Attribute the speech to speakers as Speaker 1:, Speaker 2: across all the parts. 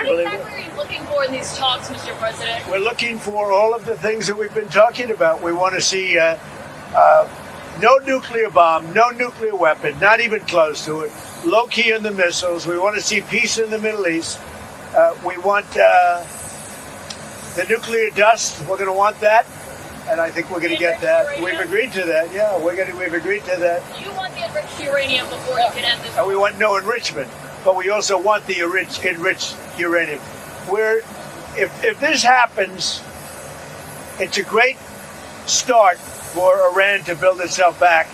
Speaker 1: What exactly are you looking for in these talks, Mr. President?
Speaker 2: We're looking for all of the things that we've been talking about. We want to see no nuclear bomb, no nuclear weapon, not even close to it. Low key on the missiles. We want to see peace in the Middle East. We want the nuclear dust. We're going to want that. And I think we're going to get that.
Speaker 1: Uranium?
Speaker 2: We've agreed to that. Yeah, we've agreed to that.
Speaker 1: You want the enriched uranium before you can end this.
Speaker 2: And we want no enrichment, but we also want the enriched uranium. If this happens, it's a great start for Iran to build itself back,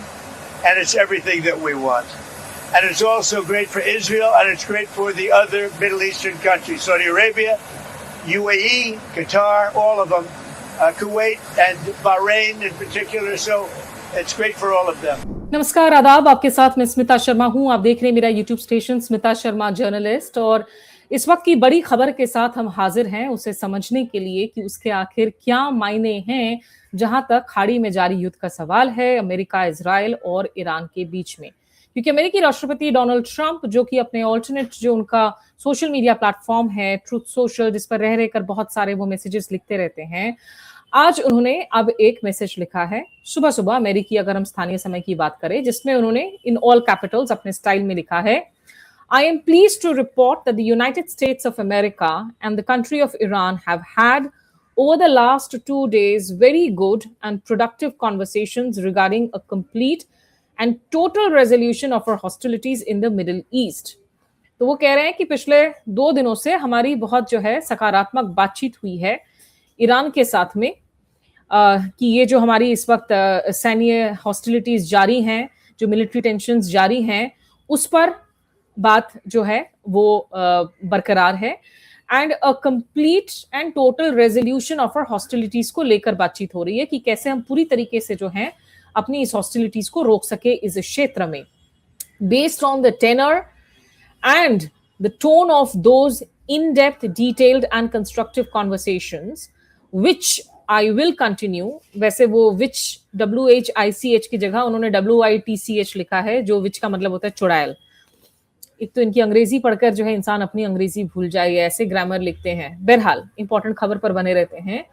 Speaker 2: and it's everything that we want. And it's also great for Israel, and it's great for the other Middle Eastern countries, Saudi Arabia, UAE, Qatar, all of them. Kuwait and Bahrain in particular, so it's great for all of them.
Speaker 3: नमस्कार, आदाब। आपके साथ मैं स्मिता शर्मा हूं। आप देख रहे हैं मेरा YouTube station Smita Sharma journalist, और इस वक्त की बड़ी खबर के साथ हम हाजिर हैं उसे समझने के लिए कि उसके आखिर क्या मायने हैं जहां तक खाड़ी में जारी युद्ध का सवाल है अमेरिका, इजराइल और ईरान के बीच में। क्योंकि अमेरिकी राष्ट्रपति डोनाल्ड ट्रंप, जो कि अपने ऑल्टरनेट जो उनका सोशल मीडिया प्लेटफॉर्म है ट्रूथ सोशल, जिस पर रह रहकर बहुत सारे वो मैसेजेस लिखते रहते हैं, आज उन्होंने अब एक मैसेज लिखा है सुबह सुबह अमेरिकी, अगर हम स्थानीय समय की बात करें, जिसमें उन्होंने इन ऑल कैपिटल्स अपने स्टाइल में लिखा है, I am pleased to report that the United States of America and the country of Iran have had over the last 2 days very good and productive conversations regarding a complete and total resolution of our hostilities in the Middle East. तो वो कह रहे हैं कि पिछले 2 दिनों से हमारी बहुत जो है सकारात्मक बातचीत हुई है ईरान के साथ में, कि ये जो हमारी इस वक्त सैन्य हॉस्टिलिटीज जारी हैं, जो मिलिट्री टेंशन्स जारी हैं, उस पर बात जो है वो बरकरार है, and a complete and total resolution of our hostilities को लेकर बातचीत हो रही है कि कैसे हम पूरी तरीके से जो है अपनी इस हॉस्टिलिटीज को रोक सके इस क्षेत्र में, based on the tenor and the tone of those in-depth, detailed and constructive conversations, which I will continue. वैसे वो which WHICH की जगह उन्होंने WITCH लिखा है, जो which का मतलब होता है चुड़ैल। एक तो इनकी अंग्रेजी पढ़कर जो है इंसान अपनी अंग्रेजी भूल जाए, ऐसे ग्रामर लिखते हैं। बहरहाल इंपॉर्टेंट खबर पर बने रहते हैं।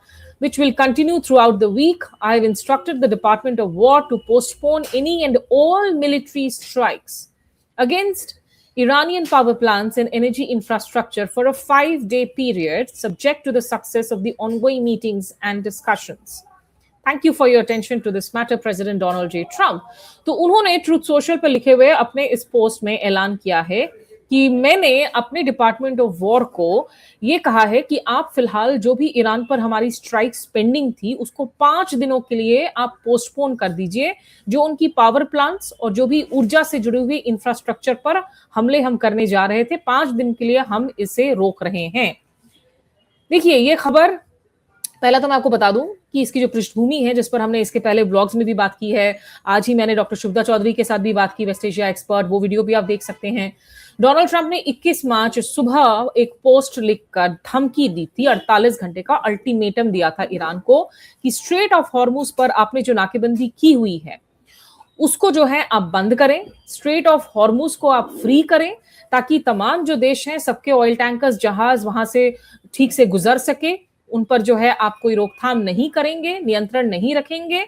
Speaker 3: Which will continue throughout the week. I have instructed the Department of War to postpone any and all military strikes against Iranian power plants and energy infrastructure for a 5-day period, subject to the success of the ongoing meetings and discussions. Thank you for your attention to this matter, President Donald J. Trump. तो उन्होंने truth social पर लिखे हुए अपने इस post में ऐलान किया है कि मैंने अपने डिपार्टमेंट ऑफ वॉर को ये कहा है कि आप फिलहाल जो भी ईरान पर हमारी स्ट्राइक्स पेंडिंग थी उसको 5 दिनों के लिए आप पोस्टपोन कर दीजिए। जो उनकी पावर प्लांट्स और जो भी ऊर्जा से जुड़ी हुई इंफ्रास्ट्रक्चर पर हमले हम करने जा रहे थे, 5 दिन के लिए हम इसे रोक रहे हैं। देखिए, ये खबर पहला तो मैं आपको बता दूं कि इसकी जो पृष्ठभूमि है, जिस पर हमने इसके पहले ब्लॉग्स में भी बात की है, आज ही मैंने डॉक्टर शुभदा चौधरी के साथ भी बात की, वेस्ट एशिया एक्सपर्ट, वो वीडियो भी आप देख सकते हैं। डोनाल्ड ट्रंप ने 21 मार्च सुबह एक पोस्ट लिखकर धमकी दी थी, 48 घंटे का अल्टीमेटम दिया था ईरान को कि स्ट्रेट ऑफ हॉर्मुज पर आपने जो नाकेबंदी की हुई है उसको जो है आप बंद करें, स्ट्रेट ऑफ हॉर्मुज को आप फ्री करें, ताकि तमाम जो देश हैं सबके ऑयल टैंकर्स, जहाज वहां से ठीक से गुजर सके। उन पर जो है आप कोई रोकथाम नहीं करेंगे, नियंत्रण नहीं रखेंगे,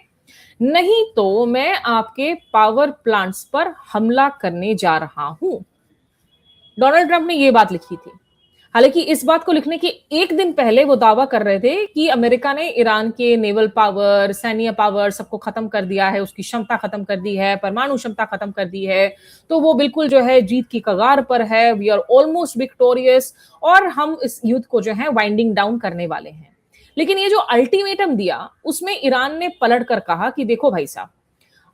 Speaker 3: नहीं तो मैं आपके पावर प्लांट्स पर हमला करने जा रहा हूं। डोनाल्ड ट्रंप ने यह बात लिखी थी। हालांकि इस बात को लिखने के एक दिन पहले वो दावा कर रहे थे कि अमेरिका ने ईरान के नेवल पावर, सैन्य पावर सबको खत्म कर दिया है, उसकी क्षमता खत्म कर दी है, परमाणु क्षमता खत्म कर दी है, तो वो बिल्कुल जो है जीत की कगार पर है, वी आर ऑलमोस्ट विक्टोरियस, और हम इस युद्ध को जो है वाइंडिंग डाउन करने वाले हैं। लेकिन ये जो अल्टीमेटम दिया उसमें ईरान ने पलट कर कहा कि देखो भाई साहब,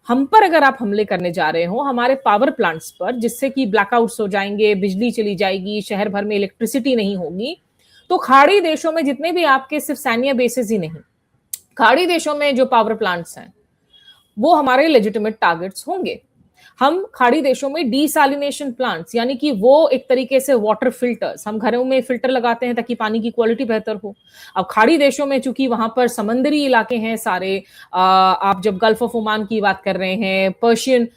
Speaker 3: हम पर अगर आप हमले करने जा रहे हो, हमारे पावर प्लांट्स पर, जिससे कि ब्लैकआउट्स हो जाएंगे, बिजली चली जाएगी, शहर भर में इलेक्ट्रिसिटी नहीं होगी, तो खाड़ी देशों में जितने भी आपके सिर्फ सैन्य बेसेस ही नहीं, खाड़ी देशों में जो पावर प्लांट्स हैं वो हमारे लेजिटिमेट टारगेट्स होंगे। हम खाड़ी देशों में डीसैलिनेशन प्लांट्स, यानी कि वो एक तरीके से वाटर फिल्टर्स, हम घरों में फिल्टर लगाते हैं ताकि पानी की क्वालिटी बेहतर हो। अब खाड़ी देशों में चूंकि वहां पर समंदरी इलाके हैं सारे, आप जब गल्फ ऑफ ओमान की बात कर रहे हैं, पर्शियन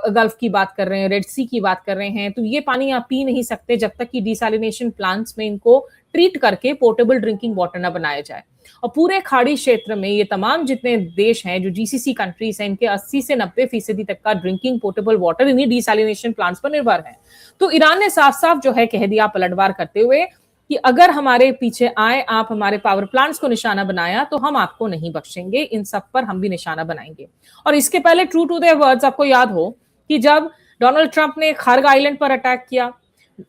Speaker 3: गल्फ की बात कर रहे हैं, रेड सी की बात कर रहे हैं, तो ये पानी आप पी नहीं सकते जब तक कि डीसैलिनेशन प्लांट्स में इनको ट्रीट करके पोर्टेबल ड्रिंकिंग वाटर ना बनाया जाए। और पूरे खाड़ी क्षेत्र में ये तमाम जितने देश हैं जो जीसीसी कंट्रीज हैं, इनके 80 से 90% तक का ड्रिंकिंग पोर्टेबल वाटर इन्हीं डीसैलिनेशन प्लांट्स पर निर्भर है। तो ईरान ने साफ साफ जो है कह दिया पलटवार करते हुए कि अगर हमारे पीछे आए आप, हमारे पावर प्लांट्स को निशाना बनाया, तो हम आपको नहीं बख्शेंगे, इन सब पर हम भी निशाना बनाएंगे। और इसके पहले ट्रू टू देयर वर्ड्स आपको याद हो कि जब डोनाल्ड ट्रंप ने खार्ग आइलैंड पर अटैक किया,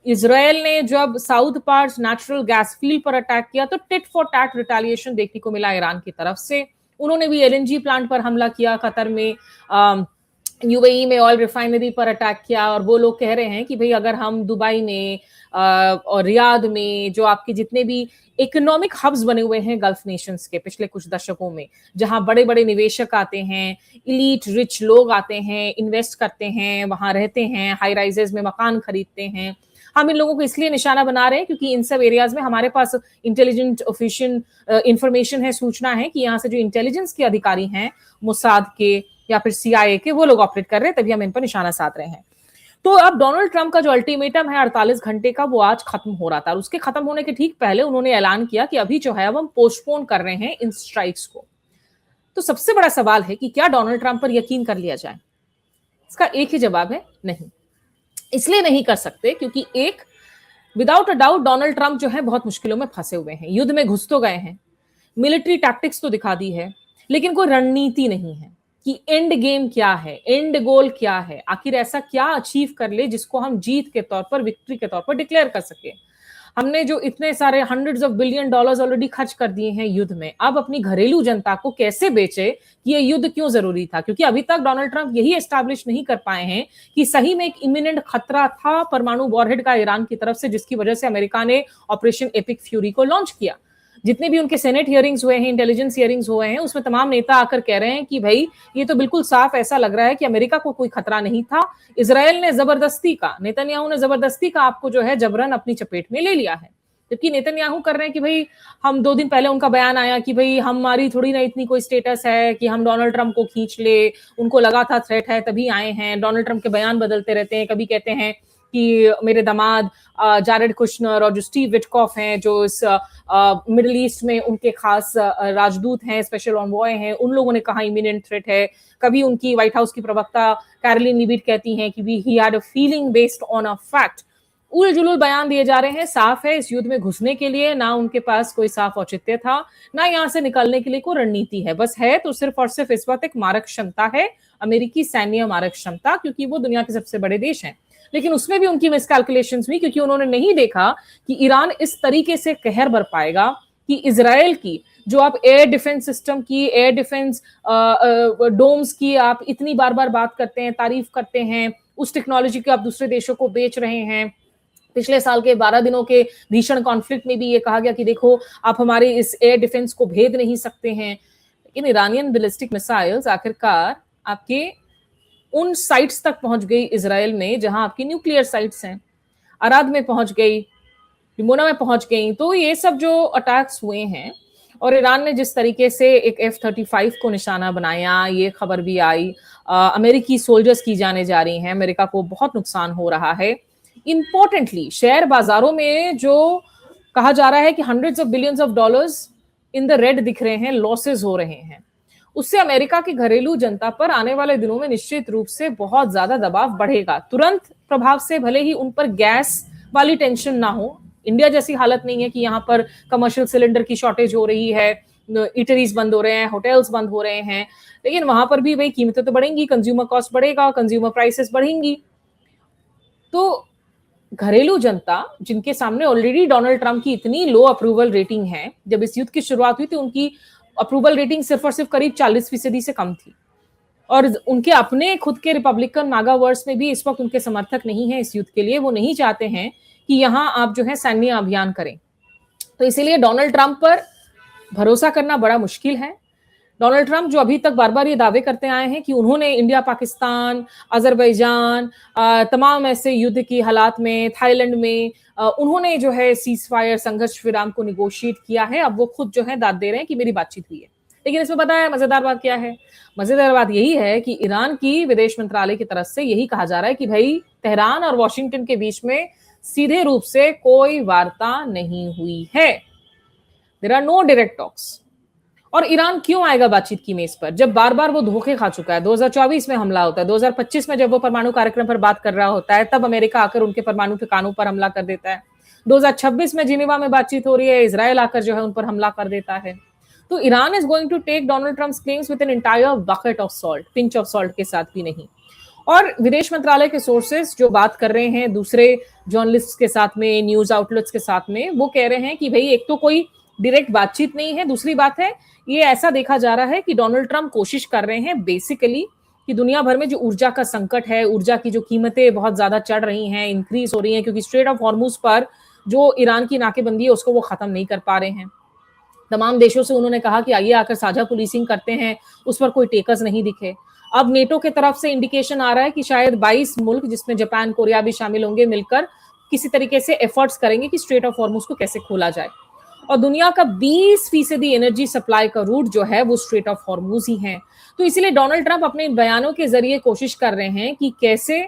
Speaker 3: इजराइल ने जब South Pars natural gas field पर अटैक किया, तो टिट फॉर टैट रिटेलिएशन देखने को मिला ईरान की तरफ से। उन्होंने भी एलएनजी प्लांट पर हमला किया, कतर में यूएई में ऑयल रिफाइनरी पर अटैक किया, और वो लोग कह रहे हैं कि भाई अगर हम दुबई में और रियाद में, जो आपके जितने भी इकोनॉमिक हब्स बने हुए हैं गल्फ नेशंस के पिछले कुछ दशकों में, जहां बड़े बड़े निवेशक आते हैं, इलीट रिच लोग आते हैं, इन्वेस्ट करते हैं, वहां रहते हैं, हाई राइजेस में मकान खरीदते हैं, हम इन लोगों को इसलिए निशाना बना रहे हैं क्योंकि इन सब एरियाज में हमारे पास इंटेलिजेंट ऑफिशियल इंफॉर्मेशन है, सूचना है कि यहाँ से जो इंटेलिजेंस के अधिकारी हैं, मोसाद के या फिर सीआईए के, वो लोग ऑपरेट कर रहे हैं, तभी हम इन पर निशाना साध रहे हैं। तो अब डोनाल्ड ट्रंप का जो अल्टीमेटम है 48 घंटे का, वो आज खत्म हो रहा था, और उसके खत्म होने के ठीक पहले उन्होंने ऐलान किया कि अभी जो है अब हम पोस्टपोन कर रहे हैं इन स्ट्राइक्स को। तो सबसे बड़ा सवाल है कि क्या डोनाल्ड ट्रंप पर यकीन कर लिया जाए? इसका एक ही जवाब है, नहीं। इसलिए नहीं कर सकते क्योंकि एक, without a doubt Donald Trump जो है बहुत मुश्किलों में फंसे हुए हैं, युद्ध में घुस तो गए हैं, मिलिट्री टैक्टिक्स तो दिखा दी है, लेकिन कोई रणनीति नहीं है कि एंड गेम क्या है, एंड गोल क्या है, आखिर ऐसा क्या अचीव कर ले जिसको हम जीत के तौर पर, विक्ट्री के तौर पर डिक्लेयर कर सके। हमने जो इतने सारे $100 of billion ऑलरेडी खर्च कर दिए हैं युद्ध में, अब अपनी घरेलू जनता को कैसे बेचे कि ये युद्ध क्यों जरूरी था? क्योंकि अभी तक डोनाल्ड ट्रंप यही एस्टैब्लिश नहीं कर पाए हैं कि सही में एक इमिनेंट खतरा था परमाणु वॉरहेड का ईरान की तरफ से, जिसकी वजह से अमेरिका ने ऑपरेशन एपिक फ्यूरी को लॉन्च किया। जितने भी उनके सेनेट हियरिंग्स हुए हैं, इंटेलिजेंस हियरिंग्स हुए हैं, उसमें तमाम नेता आकर कह रहे हैं कि भाई ये तो बिल्कुल साफ ऐसा लग रहा है कि अमेरिका को कोई खतरा नहीं था, इजराइल ने जबरदस्ती का, नेतन्याहू ने जबरदस्ती का आपको जो है जबरन अपनी चपेट में ले लिया है। जबकि नेतन्याहू कर रहे हैं कि भाई हम 2 दिन पहले उनका बयान आया कि भाई हमारी थोड़ी ना इतनी कोई स्टेटस है कि हम डोनाल्ड ट्रंप को खींच ले, उनको लगा था थ्रेट है तभी आए हैं। डोनाल्ड ट्रंप के बयान बदलते रहते हैं, कभी कहते हैं कि मेरे दामाद जारेड कुशनर और जो स्टीव विटकॉफ हैं, जो इस मिडिल ईस्ट में उनके खास राजदूत हैं, स्पेशल ऑनवॉय हैं, उन लोगों ने कहा इमिनेंट थ्रेट है। कभी उनकी व्हाइट हाउस की प्रवक्ता कैरोलिन लीविट कहती हैं कि he had a feeling based on a fact. उल जुलूल बयान दिए जा रहे हैं। साफ है इस युद्ध में घुसने के लिए ना उनके पास कोई साफ औचित्य था, ना यहाँ से निकलने के लिए कोई रणनीति है। बस है तो सिर्फ और सिर्फ इस वक्त एक मारक क्षमता है, अमेरिकी सैन्य मारक क्षमता, क्योंकि वो दुनिया के सबसे बड़े देश हैं। लेकिन उसमें भी उनकी मिसकैलकुलेशंस हुई, क्योंकि उन्होंने नहीं देखा कि ईरान इस तरीके से कहर बर पाएगा कि इजराइल की जो आप एयर डिफेंस सिस्टम की, एयर डिफेंस डोम्स की आप इतनी बार बार बात करते हैं, तारीफ करते हैं, उस टेक्नोलॉजी को आप दूसरे देशों को बेच रहे हैं। पिछले साल के 12 दिनों के भीषण कॉन्फ्लिक्ट में भी ये कहा गया कि देखो आप हमारे इस एयर डिफेंस को भेद नहीं सकते हैं। लेकिन ईरानियन बैलिस्टिक मिसाइल्स आखिरकार आपके उन साइट्स तक पहुंच गई इजराइल में जहां आपकी न्यूक्लियर साइट्स हैं, अराद में पहुंच गई, डिमोना में पहुंच गई। तो ये सब जो अटैक्स हुए हैं और ईरान ने जिस तरीके से एक F-35 को निशाना बनाया, ये खबर भी आई, अमेरिकी सोल्जर्स की जाने जा रही हैं, अमेरिका को बहुत नुकसान हो रहा है। इंपॉर्टेंटली शेयर बाजारों में जो कहा जा रहा है कि $100 of billions in the red दिख रहे हैं, लॉसेस हो रहे हैं, उससे अमेरिका की घरेलू जनता पर आने वाले दिनों में निश्चित रूप से बहुत ज्यादा दबाव बढ़ेगा। तुरंत प्रभाव से भले ही उन पर गैस वाली टेंशन ना हो, इंडिया जैसी हालत नहीं है कि यहाँ पर कमर्शियल सिलेंडर की शॉर्टेज हो रही है, इटरीज बंद हो रहे हैं, होटल्स बंद हो रहे हैं, लेकिन वहां पर भी भाई कीमतें तो बढ़ेंगी, कंज्यूमर कॉस्ट बढ़ेगा, कंज्यूमर प्राइसेस बढ़ेंगी। तो घरेलू जनता जिनके सामने ऑलरेडी डोनाल्ड ट्रंप की इतनी लो अप्रूवल रेटिंग है, जब इस युद्ध की शुरुआत हुई थी उनकी अप्रूवल रेटिंग सिर्फ और सिर्फ करीब 40% से कम थी, और उनके अपने खुद के रिपब्लिकन नागा वर्स में भी इस वक्त उनके समर्थक नहीं है इस युद्ध के लिए। वो नहीं चाहते हैं कि यहां आप जो है सैन्य अभियान करें। तो इसीलिए डोनाल्ड ट्रंप पर भरोसा करना बड़ा मुश्किल है। डोनाल्ड ट्रंप जो अभी तक बार बार ये दावे करते आए हैं कि उन्होंने इंडिया, पाकिस्तान, अजरबैजान, तमाम ऐसे युद्ध की हालात में, थाईलैंड में उन्होंने जो है सीज फायर, संघर्ष विराम को निगोशिएट किया है। अब वो खुद जो है दाद दे रहे हैं कि मेरी बातचीत हुई है। लेकिन इसमें पता है मजेदार बात क्या है? मजेदार बात यही है कि ईरान की विदेश मंत्रालय की तरफ से यही कहा जा रहा है कि भाई तेहरान और वॉशिंगटन के बीच में सीधे रूप से कोई वार्ता नहीं हुई है। There are no direct talks. और ईरान क्यों आएगा बातचीत की मेज पर जब बार बार वो धोखे खा चुका है? 2024 में हमला होता है, 2025 में जब वो परमाणु कार्यक्रम पर बात कर रहा होता है तब अमेरिका आकर उनके परमाणु ठिकानों पर हमला कर देता है। 2026 में जिनेवा में बातचीत हो रही है, इजराइल आकर जो है उन पर हमला कर देता है। तो Iran is going to take Donald Trump's claims with an entire bucket of salt, pinch of salt के साथ भी नहीं। और विदेश मंत्रालय के सोर्सेस जो बात कर रहे हैं दूसरे जर्नलिस्ट के साथ में, न्यूज आउटलेट्स के साथ में, वो कह रहे हैं कि भाई एक तो कोई डायरेक्ट बातचीत नहीं है, दूसरी बात है ये ऐसा देखा जा रहा है कि डोनाल्ड ट्रंप कोशिश कर रहे हैं बेसिकली कि दुनिया भर में जो ऊर्जा का संकट है, ऊर्जा की जो कीमतें बहुत ज्यादा चढ़ रही हैं, इंक्रीज हो रही हैं, क्योंकि स्ट्रेट ऑफ हॉर्मुज पर जो ईरान की नाकेबंदी है उसको वो खत्म नहीं कर पा रहे हैं। तमाम देशों से उन्होंने कहा कि आइए आकर साझा पुलिसिंग करते हैं, उस पर कोई टेकर्स नहीं दिखे। अब नेटो की तरफ से इंडिकेशन आ रहा है कि शायद 22 मुल्क जिसमें जापान, कोरिया भी शामिल होंगे, मिलकर किसी तरीके से एफर्ट्स करेंगे कि स्ट्रेट ऑफ हॉर्मुज को कैसे खोला जाए। और दुनिया का 20% एनर्जी सप्लाई का रूट जो है वो स्ट्रेट ऑफ हॉर्मुज ही है। तो इसीलिए डोनाल्ड ट्रंप अपने बयानों के जरिए कोशिश कर रहे हैं कि कैसे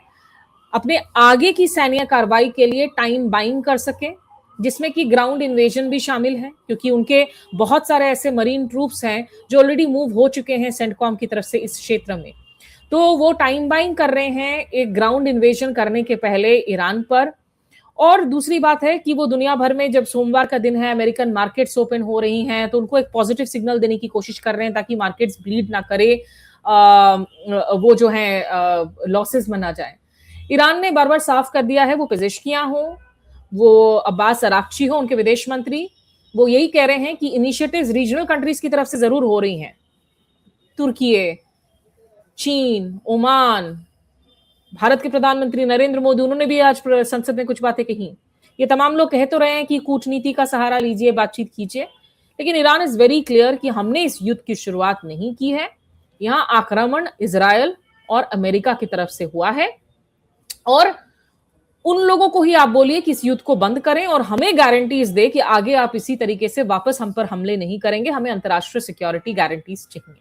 Speaker 3: अपने आगे की सैन्य कार्रवाई के लिए टाइम बाइंग कर सके, जिसमें कि ग्राउंड इन्वेजन भी शामिल है, क्योंकि उनके बहुत सारे ऐसे मरीन ट्रूप्स हैं जो ऑलरेडी मूव हो चुके हैं सेंटकॉम की तरफ से इस क्षेत्र में। तो वो टाइम बाइंग कर रहे हैं एक ग्राउंड इन्वेजन करने के पहले ईरान पर। और दूसरी बात है कि वो दुनिया भर में जब सोमवार का दिन है, अमेरिकन मार्केट्स ओपन हो रही हैं, तो उनको एक पॉजिटिव सिग्नल देने की कोशिश कर रहे हैं ताकि मार्केट्स ब्लीड ना करे, वो जो है लॉसेस में ना जाए। ईरान ने बार बार साफ कर दिया है, वो पेजेश्कियां हो, वो अब्बास अराक्ची हो, उनके विदेश मंत्री, वो यही कह रहे हैं कि इनिशिएटिव्स रीजनल कंट्रीज की तरफ से जरूर हो रही हैं। तुर्की, चीन, ओमान, भारत के प्रधानमंत्री नरेंद्र मोदी, उन्होंने भी आज संसद में कुछ बातें कही। ये तमाम लोग कह तो रहे हैं कि कूटनीति का सहारा लीजिए, बातचीत कीजिए, लेकिन ईरान इज वेरी क्लियर कि हमने इस युद्ध की शुरुआत नहीं की है। यहां आक्रमण इजराइल और अमेरिका की तरफ से हुआ है, और उन लोगों को ही आप बोलिए कि इस युद्ध को बंद करें और हमें गारंटीज दे कि आगे आप इसी तरीके से वापस हम पर हमले नहीं करेंगे। हमें अंतरराष्ट्रीय सिक्योरिटी गारंटीज चाहिए।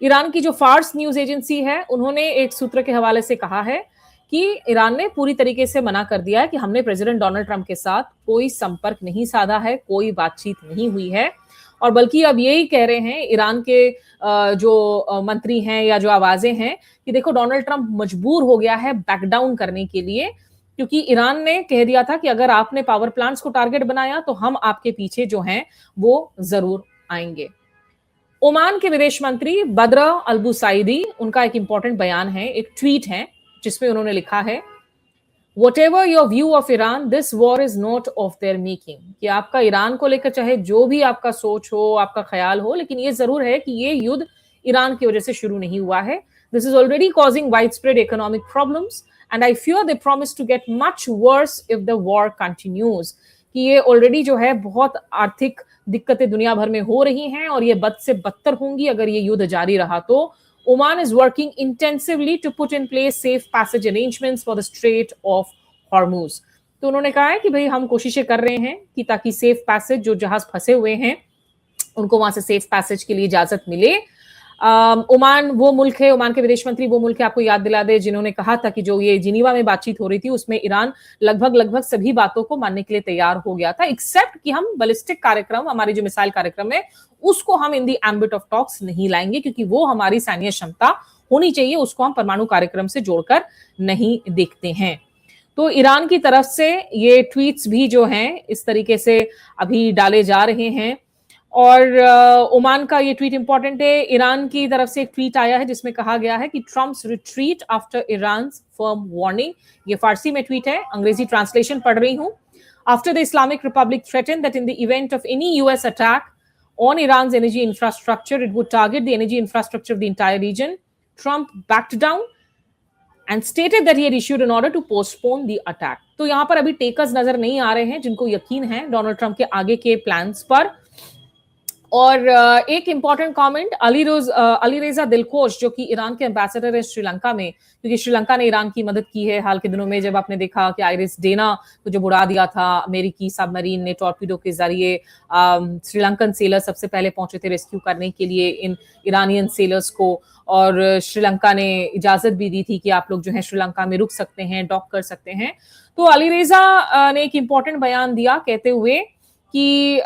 Speaker 3: ईरान की जो फार्स न्यूज एजेंसी है, उन्होंने एक सूत्र के हवाले से कहा है कि ईरान ने पूरी तरीके से मना कर दिया है कि हमने प्रेसिडेंट डोनाल्ड ट्रंप के साथ कोई संपर्क नहीं साधा है, कोई बातचीत नहीं हुई है। और बल्कि अब यही कह रहे हैं ईरान के जो मंत्री हैं या जो आवाजें हैं कि देखो डोनाल्ड ट्रंप मजबूर हो गया है बैक डाउन करने के लिए, क्योंकि ईरान ने कह दिया था कि अगर आपने पावर प्लांट्स को टारगेट बनाया तो हम आपके पीछे जो हैं वो जरूर आएंगे। ओमान के विदेश मंत्री बद्र अल-बुसाइदी, उनका एक इंपॉर्टेंट बयान है, एक ट्वीट है जिसमें उन्होंने लिखा है, Whatever your view of Iran, this war is not of their making। कि आपका ईरान को लेकर चाहे जो भी आपका सोच हो, आपका ख्याल हो, लेकिन ये जरूर है कि ये युद्ध ईरान की वजह से शुरू नहीं हुआ है। This is already causing widespread economic problems and I fear they promise to get much worse if the war continues। कि ये ऑलरेडी जो है बहुत आर्थिक दिक्कतें दुनिया भर में हो रही हैं और ये बद से बदतर होंगी अगर ये युद्ध जारी रहा तो। Oman is working intensively to put in place safe passage arrangements for the Strait of Hormuz। तो उन्होंने कहा है कि भाई हम कोशिशें कर रहे हैं कि ताकि सेफ पैसेज, जो जहाज फंसे हुए हैं उनको वहां से सेफ पैसेज के लिए इजाजत मिले। ओमान वो मुल्क है, ओमान के विदेश मंत्री वो मुल्क है, आपको याद दिला दे, जिन्होंने कहा था कि जो ये जिनीवा में बातचीत हो रही थी उसमें ईरान लगभग सभी बातों को मानने के लिए तैयार हो गया था, एक्सेप्ट कि हम बैलिस्टिक कार्यक्रम, हमारी जो मिसाइल कार्यक्रम है उसको हम इन दी एम्बिट ऑफ टॉक्स नहीं लाएंगे, क्योंकि वो हमारी सैन्य क्षमता होनी चाहिए, उसको हम परमाणु कार्यक्रम से जोड़कर नहीं देखते हैं। तो ईरान की तरफ से ये ट्वीट्स भी जो हैं इस तरीके से अभी डाले जा रहे हैं। और ओमान का ये ट्वीट इंपॉर्टेंट है। ईरान की तरफ से एक ट्वीट आया है जिसमें कहा गया है कि Trump's retreat after Iran's firm warning. ये फारसी में ट्वीट है, अंग्रेजी ट्रांसलेशन पढ़ रही हूं। After the Islamic Republic threatened that in the event of any US attack on Iran's energy infrastructure, it would target the energy infrastructure of the entire region, Trump backed down and stated that he had issued an order to postpone the attack। तो यहां पर अभी takers नजर नहीं आ रहे हैं जिनको यकीन है डोनाल्ड ट्रंप के आगे के प्लान्स पर। और एक इंपॉर्टेंट कमेंट अली रेजा दिलखोश जो कि ईरान के एम्बेसडर है श्रीलंका में, क्योंकि श्रीलंका ने ईरान की मदद की है हाल के दिनों में, जब आपने देखा कि आइरिस डेना को जब उड़ा दिया था अमेरिकी सबमरीन ने टॉर्पीडो के जरिए, श्रीलंकन सेलर सबसे पहले पहुंचे थे रेस्क्यू करने के लिए इन ईरानियन सेलर्स को, और श्रीलंका ने इजाजत भी दी थी कि आप लोग जो है श्रीलंका में रुक सकते हैं, डॉक कर सकते हैं। तो अली रेजा ने एक इंपॉर्टेंट बयान दिया कहते हुए कि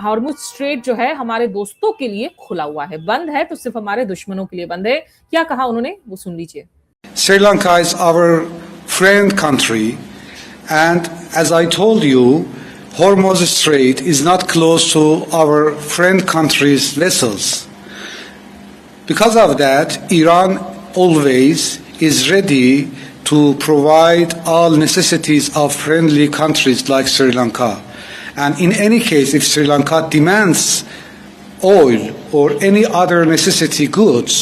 Speaker 3: हॉर्मुज स्ट्रेट जो है हमारे दोस्तों के लिए खुला हुआ है, बंद है तो सिर्फ हमारे दुश्मनों के लिए बंद है। क्या कहा उन्होंने वो सुन लीजिए।
Speaker 4: Sri Lanka is our friend country, and as I told you, Hormuz Strait is not close to our friend country's vessels. Because of that, Iran always is ready to provide all necessities of friendly countries like Sri Lanka. And in any case, if Sri Lanka demands oil or any other necessity goods,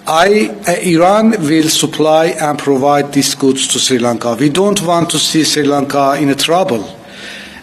Speaker 4: Iran will supply and provide these goods to Sri Lanka. We don't want to see Sri Lanka in a trouble.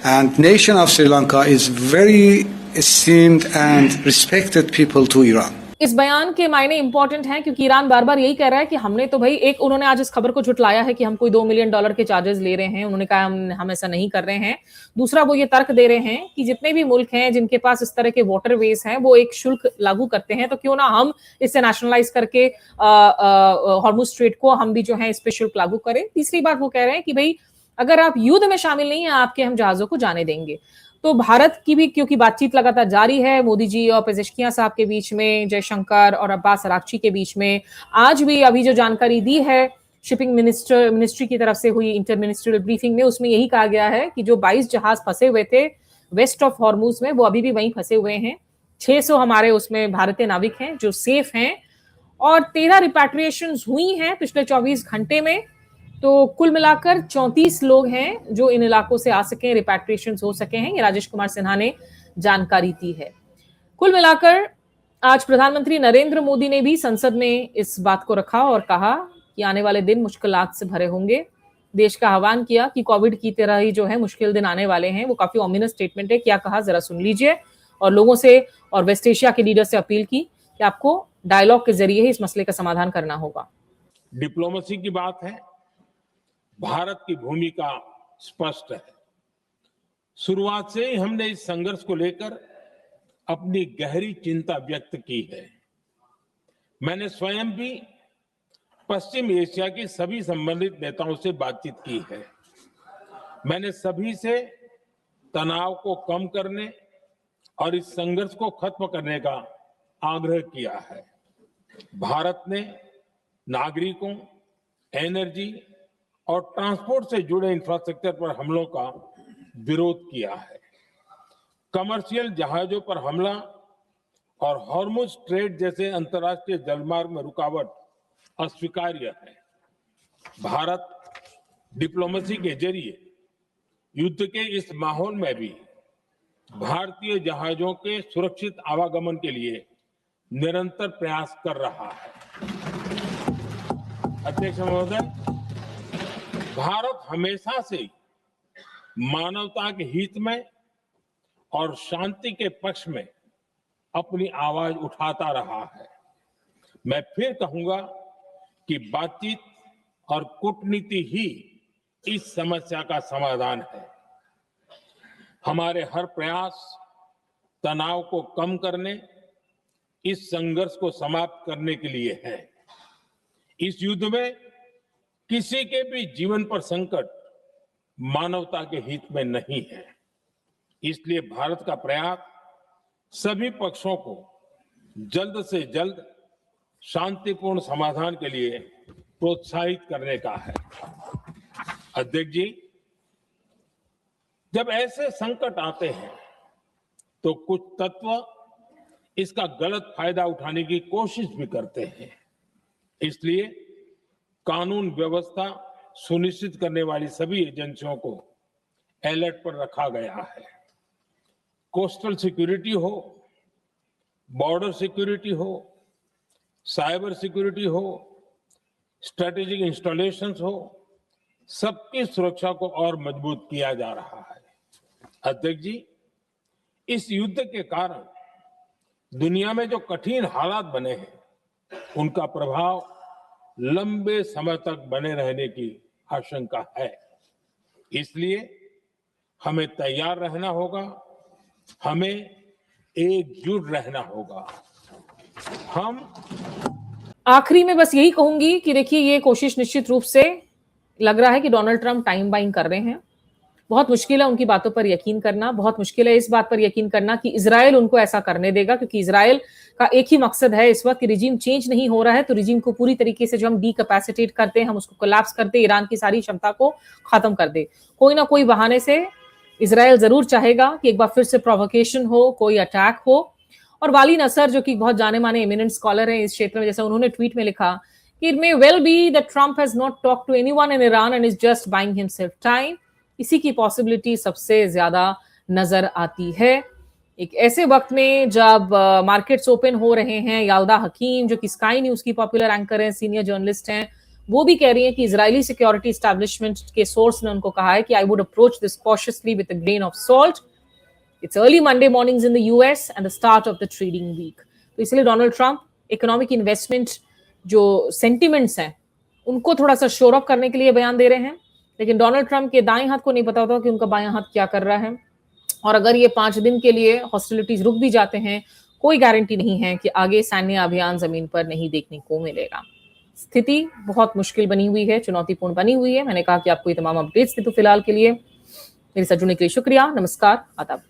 Speaker 4: And nation of Sri Lanka is very esteemed and respected people to Iran.
Speaker 3: इस बयान के मायने important हैं क्योंकि Iran बार बार यही कह रहा है कि हमने तो भाई एक, उन्होंने आज इस खबर को झुटलाया है कि हम कोई $2 मिलियन के चार्जेस ले रहे हैं, उन्होंने कहा हम ऐसा नहीं कर रहे हैं। दूसरा वो ये तर्क दे रहे हैं कि जितने भी मुल्क हैं जिनके पास इस तरह के वाटरवेज हैं वो एक शुल्क लागू करते हैं, तो क्यों ना हम इसे नेशनलाइज करके हॉर्मुज स्ट्रेट को हम भी जो है इस पे शुल्क लागू करें। तीसरी बात वो कह रहे हैं कि भाई अगर आप युद्ध में शामिल नहीं है आपके हम जहाजों को जाने देंगे। तो भारत की भी क्योंकि बातचीत लगातार जारी है, मोदी जी और पेजेश्कियां साहब के बीच में, जयशंकर और अब्बास अरागची के बीच में, आज भी अभी जो जानकारी दी है शिपिंग मिनिस्ट्री की तरफ से हुई इंटर मिनिस्ट्रियल ब्रीफिंग में, उसमें यही कहा गया है कि जो 22 जहाज फंसे हुए थे वेस्ट ऑफ हॉर्मुज में वो अभी भी वहीं फंसे हुए हैं। 600 हमारे उसमें भारतीय नाविक हैं जो सेफ हैं, और 13 रिपैट्रिएशंस हुई हैं पिछले 24 घंटे में। तो कुल मिलाकर 34 लोग हैं जो इन इलाकों से आ सके, रिपैट्रिएशंस हो सके हैं, ये राजेश कुमार सिन्हा ने जानकारी दी है। कुल मिलाकर आज प्रधानमंत्री नरेंद्र मोदी ने भी संसद में इस बात को रखा और कहा कि आने वाले दिन मुश्किलात से भरे होंगे। देश का आह्वान किया कि कोविड की तरह ही जो है मुश्किल दिन आने वाले हैं। वो काफी ऑमिनस स्टेटमेंट है, क्या कहा जरा सुन लीजिए। और लोगों से और वेस्ट एशिया के लीडर से अपील की कि आपको डायलॉग के जरिए ही इस मसले का समाधान करना होगा।
Speaker 5: डिप्लोमेसी की बात है, भारत की भूमिका स्पष्ट है। शुरुआत से ही हमने इस संघर्ष को लेकर अपनी गहरी चिंता व्यक्त की है। मैंने स्वयं भी पश्चिम एशिया के सभी संबंधित नेताओं से बातचीत की है। मैंने सभी से तनाव को कम करने और इस संघर्ष को खत्म करने का आग्रह किया है। भारत ने नागरिकों, एनर्जी और ट्रांसपोर्ट से जुड़े इंफ्रास्ट्रक्चर पर हमलों का विरोध किया है। कमर्शियल जहाजों पर हमला और हॉर्मुज स्ट्रेट जैसे अंतर्राष्ट्रीय जलमार्ग में रुकावट अस्वीकार्य है। भारत डिप्लोमेसी के जरिए युद्ध के इस माहौल में भी भारतीय जहाजों के सुरक्षित आवागमन के लिए निरंतर प्रयास कर रहा है। अध्यक्ष महोदय, भारत हमेशा से मानवता के हित में और शांति के पक्ष में अपनी आवाज उठाता रहा है। मैं फिर कहूंगा कि बातचीत और कूटनीति ही इस समस्या का समाधान है। हमारे हर प्रयास तनाव को कम करने, इस संघर्ष को समाप्त करने के लिए है। इस युद्ध में किसी के भी जीवन पर संकट मानवता के हित में नहीं है। इसलिए भारत का प्रयास सभी पक्षों को जल्द से जल्द शांतिपूर्ण समाधान के लिए प्रोत्साहित करने का है। अध्यक्ष जी, जब ऐसे संकट आते हैं तो कुछ तत्व इसका गलत फायदा उठाने की कोशिश भी करते हैं। इसलिए कानून व्यवस्था सुनिश्चित करने वाली सभी एजेंसियों को अलर्ट पर रखा गया है। कोस्टल सिक्योरिटी हो, बॉर्डर सिक्योरिटी हो, साइबर सिक्योरिटी हो, स्ट्रेटेजिक इंस्टॉलेशंस हो, सबकी सुरक्षा को और मजबूत किया जा रहा है। अध्यक्ष जी, इस युद्ध के कारण दुनिया में जो कठिन हालात बने हैं उनका प्रभाव लंबे समय तक बने रहने की आशंका है। इसलिए हमें तैयार रहना होगा, हमें एकजुट रहना होगा। हम
Speaker 3: आखिरी में बस यही कहूंगी कि देखिए ये कोशिश निश्चित रूप से लग रहा है कि डोनाल्ड ट्रंप टाइम बाइंग कर रहे हैं। बहुत मुश्किल है उनकी बातों पर यकीन करना, बहुत मुश्किल है इस बात पर यकीन करना कि इजराइल उनको ऐसा करने देगा, क्योंकि इजराइल का एक ही मकसद है इस वक्त कि रिजीम चेंज नहीं हो रहा है, तो रिजीम को पूरी तरीके से जो हम डीकैपेसिटेट करते हैं, हम उसको कोलैप्स करते, ईरान की सारी क्षमता को खत्म कर दे। कोई ना कोई बहाने से इजराइल जरूर चाहेगा कि एक बार फिर से प्रोवोकेशन हो, कोई अटैक हो। और वाली नसर जो कि बहुत जाने माने एमिनेंट स्कॉलर हैं इस क्षेत्र में, जैसा उन्होंने ट्वीट में लिखा कि it may well be that Trump has not talk to anyone in Iran and is just buying himself time. इसी की पॉसिबिलिटी सबसे ज्यादा नजर आती है एक ऐसे वक्त में जब मार्केट्स ओपन हो रहे हैं। याल्दा हकीम जो कि स्काई न्यूज की पॉपुलर एंकर हैं, सीनियर जर्नलिस्ट हैं, वो भी कह रही हैं कि इजरायली सिक्योरिटी एस्टैब्लिशमेंट के सोर्स ने उनको कहा है कि I would approach this cautiously with a grain of salt. It's early Monday mornings in the US and the start of the trading week. तो इसलिए डोनाल्ड ट्रंप इकोनॉमिक इन्वेस्टमेंट जो sentiments हैं उनको थोड़ा सा शोर अप करने के लिए बयान दे रहे हैं, लेकिन डोनाल्ड ट्रंप के दाएं हाथ को नहीं पता होता कि उनका बायां हाथ क्या कर रहा है। और अगर ये 5 दिन के लिए हॉस्टिलिटीज रुक भी जाते हैं, कोई गारंटी नहीं है कि आगे सैन्य अभियान जमीन पर नहीं देखने को मिलेगा। स्थिति बहुत मुश्किल बनी हुई है, चुनौतीपूर्ण बनी हुई है। मैंने कहा कि आपको ये तमाम अपडेट्स थे, तो फिलहाल के लिए मेरे साथ जुड़ने के लिए शुक्रिया। नमस्कार, आदाब।